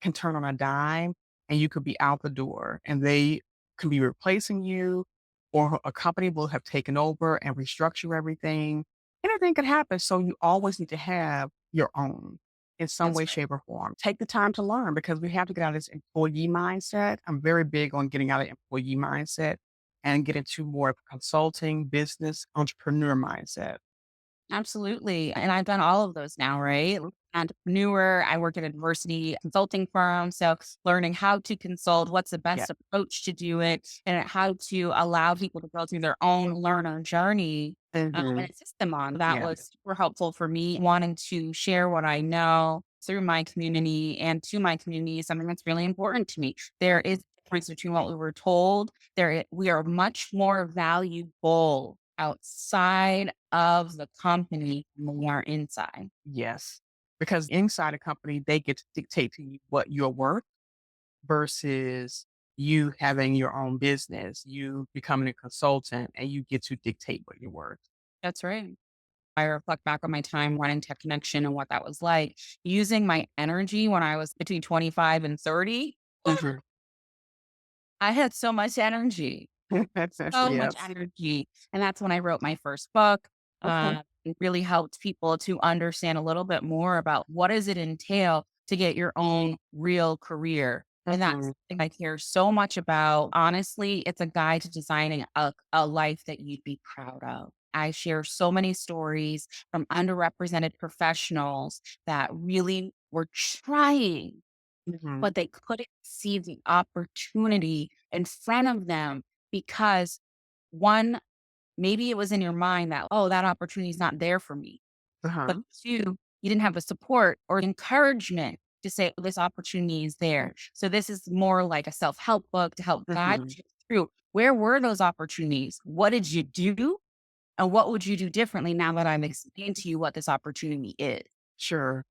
can turn on a dime and you could be out the door and they can be replacing you or a company will have taken over and restructure everything. Anything could happen. So you always need to have your own in some That's way, right. shape, or form. Take the time to learn because we have to get out of this employee mindset. I'm very big on getting out of employee mindset and get into more of a consulting, business, entrepreneur mindset. Absolutely. And I've done all of those now, right? Entrepreneur, I work at a diversity consulting firm. So learning how to consult, what's the Yeah. best approach to do it, and how to allow people to go through their own learner journey Hmm. and assist them on. That Yeah. was super helpful for me, wanting to share what I know through my community and to my community is something that's really important to me. There is a difference between what we were told. We are much more valuable outside of the company than we are inside. Yes. Because inside a company, they get to dictate to you what you're worth versus you having your own business, you becoming a consultant and you get to dictate what you're worth. That's right. I reflect back on my time running Tech Connection and what that was like. Using my energy when I was between 25 and 30, Mhm. I had so much energy. So much Yes. energy. And that's when I wrote my first book. Okay. It really helped people to understand a little bit more about what does it entail to get your own real career. And that's Mhm. something I care so much about. Honestly, it's a guide to designing a life that you'd be proud of. I share so many stories from underrepresented professionals that really were trying, Mhm. but they couldn't see the opportunity in front of them because one, maybe it was in your mind that, oh, that opportunity is not there for me. But Uh-huh. two, you didn't have the support or encouragement to say, "Oh, this opportunity is there." So this is more like a self-help book to help guide Mhm. you through where were those opportunities? What did you do? And what would you do differently now that I've explained to you what this opportunity is? Sure.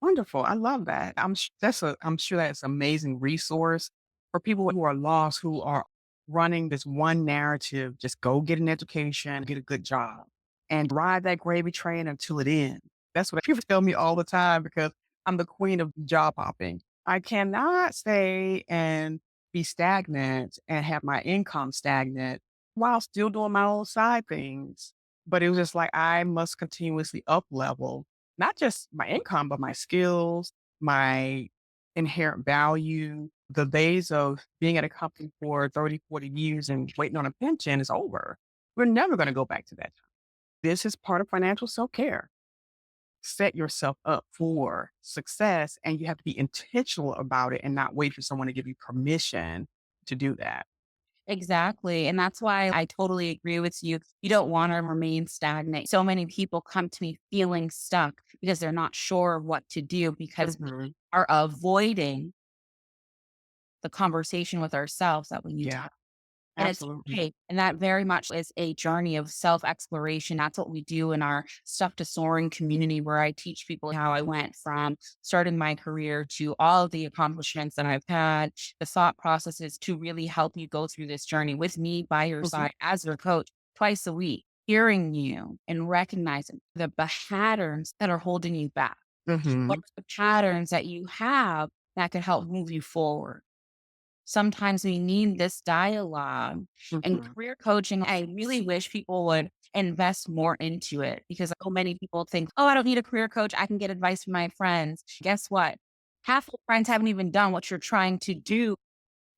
Wonderful. I love that. I'm sure that's an amazing resource for people who are lost, who are running this one narrative, just go get an education, get a good job, and ride that gravy train until it ends. That's what people tell me all the time because I'm the queen of job hopping. I cannot stay and be stagnant and have my income stagnant while still doing my own side things. But it was just like I must continuously up level not just my income, but my skills, my inherent value. The days of being at a company for 30, 40 years and waiting on a pension is over. We're never going to go back to that time. This is part of financial self care. Set yourself up for success, and you have to be intentional about it and not wait for someone to give you permission to do that. Exactly. And that's why I totally agree with you. You don't want to remain stagnant. So many people come to me feeling stuck because they're not sure what to do because we Mhm. are avoiding the conversation with ourselves that we need to Yeah, have. And it's absolutely. okay. And that very much is a journey of self exploration. That's what we do in our Stuff to Soaring community, where I teach people how I went from starting my career to all of the accomplishments that I've had, the thought processes to really help you go through this journey with me by your Mhm. side as your coach twice a week, hearing you and recognizing the patterns that are holding you back. What Mhm. are the patterns that you have that could help move you forward? Sometimes we need this dialogue and Mhm. career coaching. I really wish people would invest more into it because so many people think, oh, I don't need a career coach. I can get advice from my friends. Guess what? Half the friends haven't even done what you're trying to do.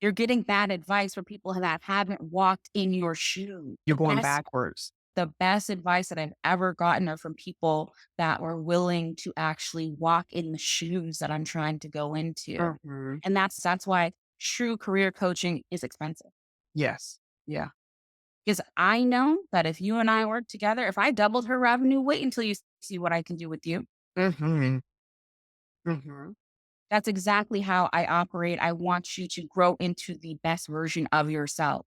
You're getting bad advice from people that haven't walked in your shoes. You're going backwards. The best advice that I've ever gotten are from people that were willing to actually walk in the shoes that I'm trying to go into. Mhm. And that's why true career coaching is expensive. Yes. Yeah. Because I know that if you and I work together, if I doubled her revenue, wait until you see what I can do with you. Mhm. Mhm. That's exactly how I operate. I want you to grow into the best version of yourself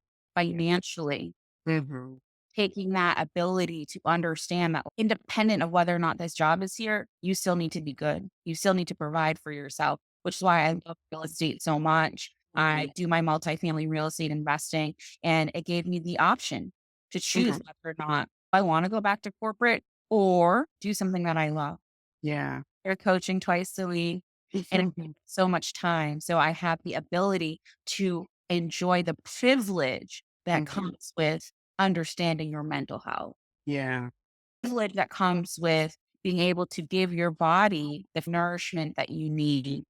Yeah. financially, Mhm. taking that ability to understand that independent of whether or not this job is here, you still need to be good. You still need to provide for yourself, which is why I love real estate so much. Mhm. I do my multifamily real estate investing, and it gave me the option to choose Mhm. whether or not I want to go back to corporate or do something that I love. Yeah. They're coaching twice a week, and it takes so much time. So I have the ability to enjoy the privilege that Mhm. comes with understanding your mental health, Yeah. privilege that comes with being able to give your body the nourishment that you need.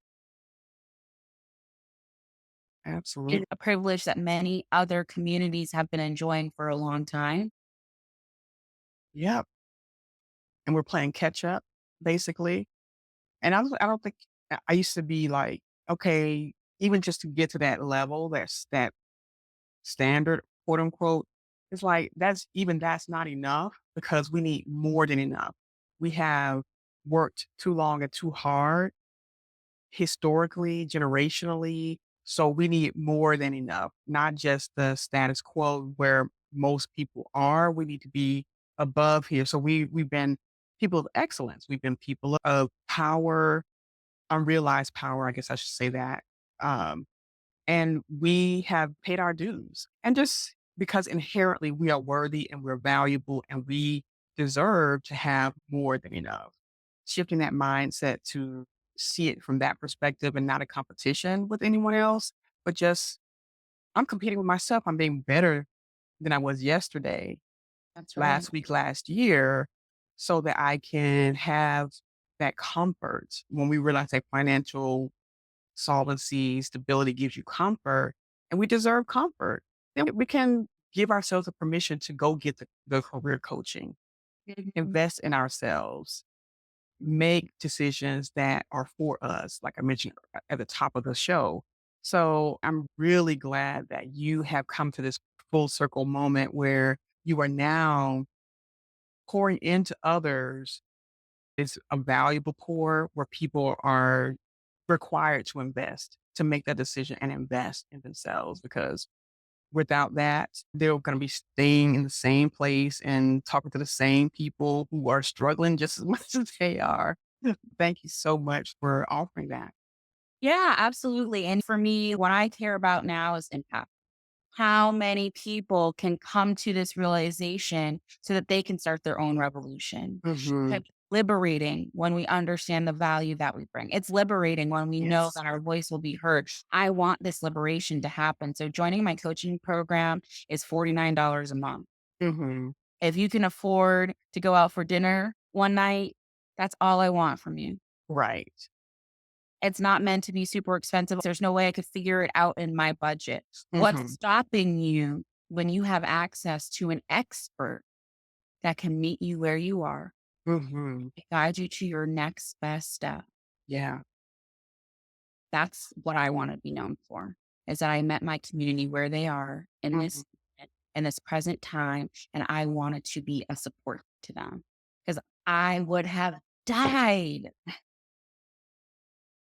Is Absolutely. a privilege that many other communities have been enjoying for a long time. Yep. And we're playing catch up, basically. And I don't think I used to be like, okay, even just to get to that level, that standard, quote unquote, it's like that's not enough because we need more than enough. We have worked too long and too hard historically, generationally. So we need more than enough, not just the status quo where most people are. We need to be above here. So we've been people of excellence. We've been people of power, unrealized power. I guess I should say that. Um, and we have paid our dues. And just because inherently we are worthy and we're valuable and we deserve to have more than enough. Shifting that mindset to see it from that perspective and not a competition with anyone else, but just I'm competing with myself. I'm being better than I was yesterday, That's right. last week, last year, so that I can have that comfort when we realize that financial solvency, stability gives you comfort, and we deserve comfort. Then we can give ourselves a permission to go get the career coaching, Mhm. invest in ourselves, make decisions that are for us, like I mentioned at the top of the show, So I'm really glad that you have come to this full circle moment where you are now pouring into others. It's a valuable pour where people are required to invest, to make that decision and invest in themselves because without that, they're going to be staying in the same place and talking to the same people who are struggling just as much as they are. Thank you so much for offering that. Yeah, absolutely. And for me, what I care about now is impact. How many people can come to this realization so that they can start their own revolution? Hmm. It's liberating when we understand the value that we bring. It's liberating when we know Yes. that our voice will be heard. I want this liberation to happen. So joining my coaching program is $49 a month. Hmm. If you can afford to go out for dinner one night, that's all I want from you. Right. It's not meant to be super expensive. There's no way I could figure it out in my budget. What's Hmm. stopping you when you have access to an expert that can meet you where you are, Hmm. guide you to your next best step? Yeah. That's what I want to be known for, is that I met my community where they are Hmm. in this present time, and I wanted to be a support to them because I would have died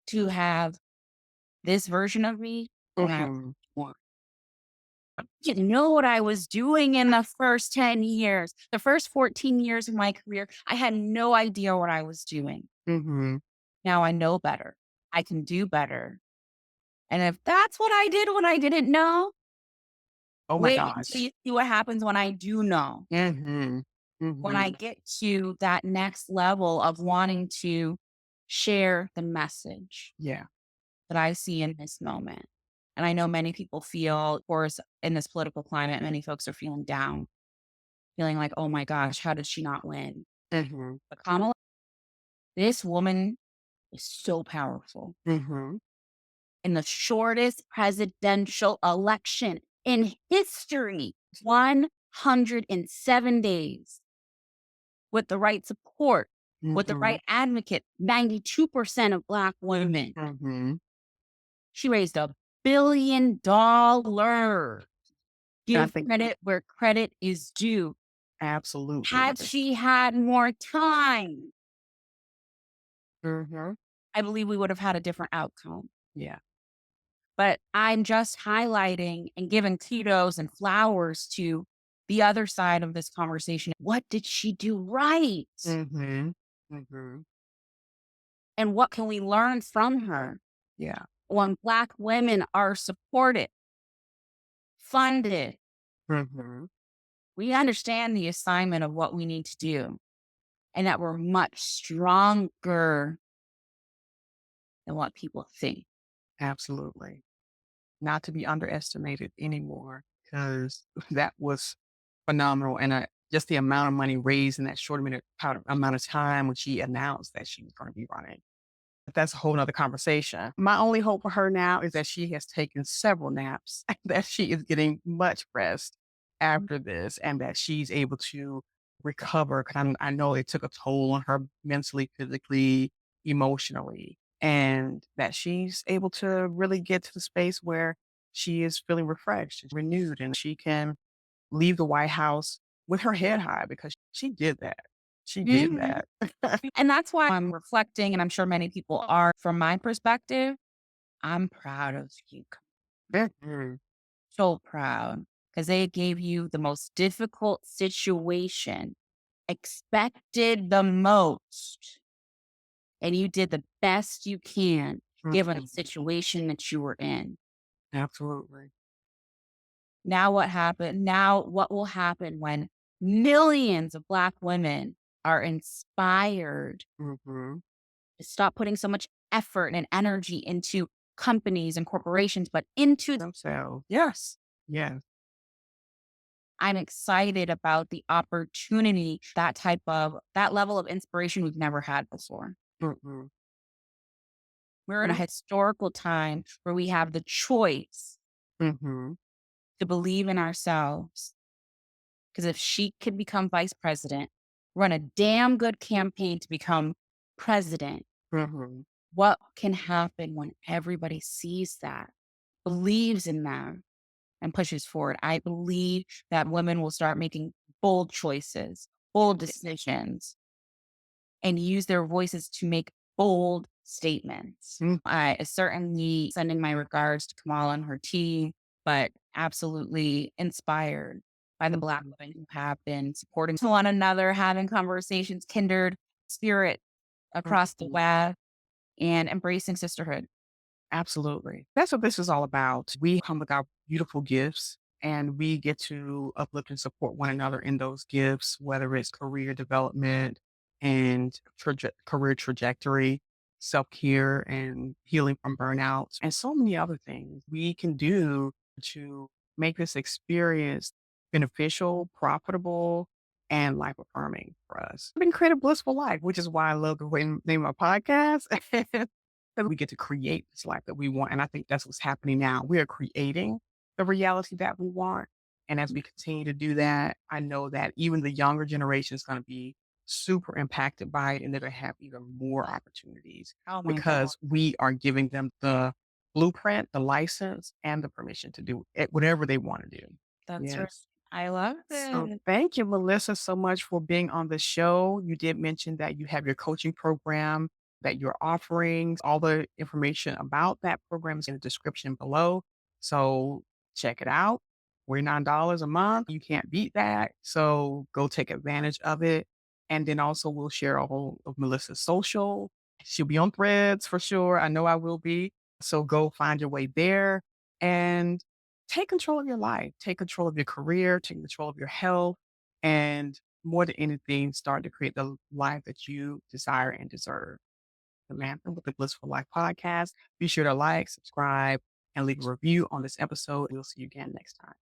to have this version of me when I Hmm. was didn't know what I was doing in the first 10 years. The first 14 years of my career, I had no idea what I was doing. Hmm. Now I know better. I can do better. And if that's what I did when I didn't know, Oh my wait until gosh. you see what happens when I do know. Hmm. When I Hmm. get to that next level of wanting to share the message Yeah. that I see in this moment. And I know many people feel, of course, in this political climate, many folks are feeling down, feeling like, oh my gosh, how did she not win? Hmm. But Kamala, this woman is so powerful. Hmm. In the shortest presidential election in history, 107 days, with the right support, with the Hmm. right advocate, 92% of Black women. Hmm. She raised $1 billion. And I Give think credit where credit is due. absolutely. Had she had more time, Hmm. I believe we would have had a different outcome. Yeah. But I'm just highlighting and giving kudos and flowers to the other side of this conversation. What did she do right? Hmm. Hmm. And what can we learn from her Yeah. when Black women are supported, funded? Hmm. We understand the assignment of what we need to do and that we're much stronger than what people think. Absolutely. Not to be underestimated anymore because that was phenomenal. And just the amount of money raised in that short amount of time when she announced that she was going to be running. But that's a whole nother conversation. My only hope for her now is that she has taken several naps, that she is getting much rest after this, and that she's able to recover. Because I know it took a toll on her mentally, physically, emotionally, and that she's able to really get to the space where she is feeling refreshed, renewed, and she can leave the White House with her head high because she did that. She did Mhm. that. And that's why I'm reflecting, and I'm sure many people are. From my perspective, I'm proud of you. Mhm. So proud because they gave you the most difficult situation, expected the most, and you did the best you can given the Mhm. situation that you were in. Absolutely. Now, what happened? Now, what will happen when millions of Black women are inspired Mhm. to stop putting so much effort and energy into companies and corporations, but into Themselves. Yes. Yes. I'm excited about the opportunity, that level of inspiration we've never had before. Mhm. We're in a historical time where we have the choice Mhm. to believe in ourselves. Because if she could become vice president, run a damn good campaign to become president, Mhm. what can happen when everybody sees that? believes in them and pushes forward. I believe that women will start making bold choices, bold decisions, and use their voices to make bold statements. Mm, I certainly sending my regards to Kamala and her team, but absolutely inspired by the Black women who have been supporting one another, having conversations, kindred spirit across the mhm. web, and embracing sisterhood. Absolutely. That's what this is all about. We come with our beautiful gifts and we get to uplift and support one another in those gifts, whether it's career development and career trajectory, self care and healing from burnout, and so many other things we can do to make this experience beneficial, profitable, and life affirming for us. We can create a blissful life, which is why I love the name of my podcast. 'Cause we get to create this life that we want, and I think that's what's happening now. We are creating the reality that we want, and as we continue to do that, I know that even the younger generation is gonna be super impacted by it, and they're gonna have even more opportunities Oh my God. because we are giving them the blueprint, the license, and the permission to do it whatever they wanna do. That's right. Yes. I love So it. thank you, Melissa, so much for being on the show. You did mention that you have your coaching program that you're offering. All the information about that program is in the description below. So check it out. $49 a month. You can't beat that. So go take advantage of it. And then also we'll share a whole of Melissa's social. She'll be on threads for sure. I know I will be. So go find your way there. And take control of your life, take control of your career, take control of your health, and more than anything, start to create the life that you desire and deserve. Samantha with the Blissful Life Podcast. Be sure to like, subscribe, and leave a review on this episode. We'll see you again next time.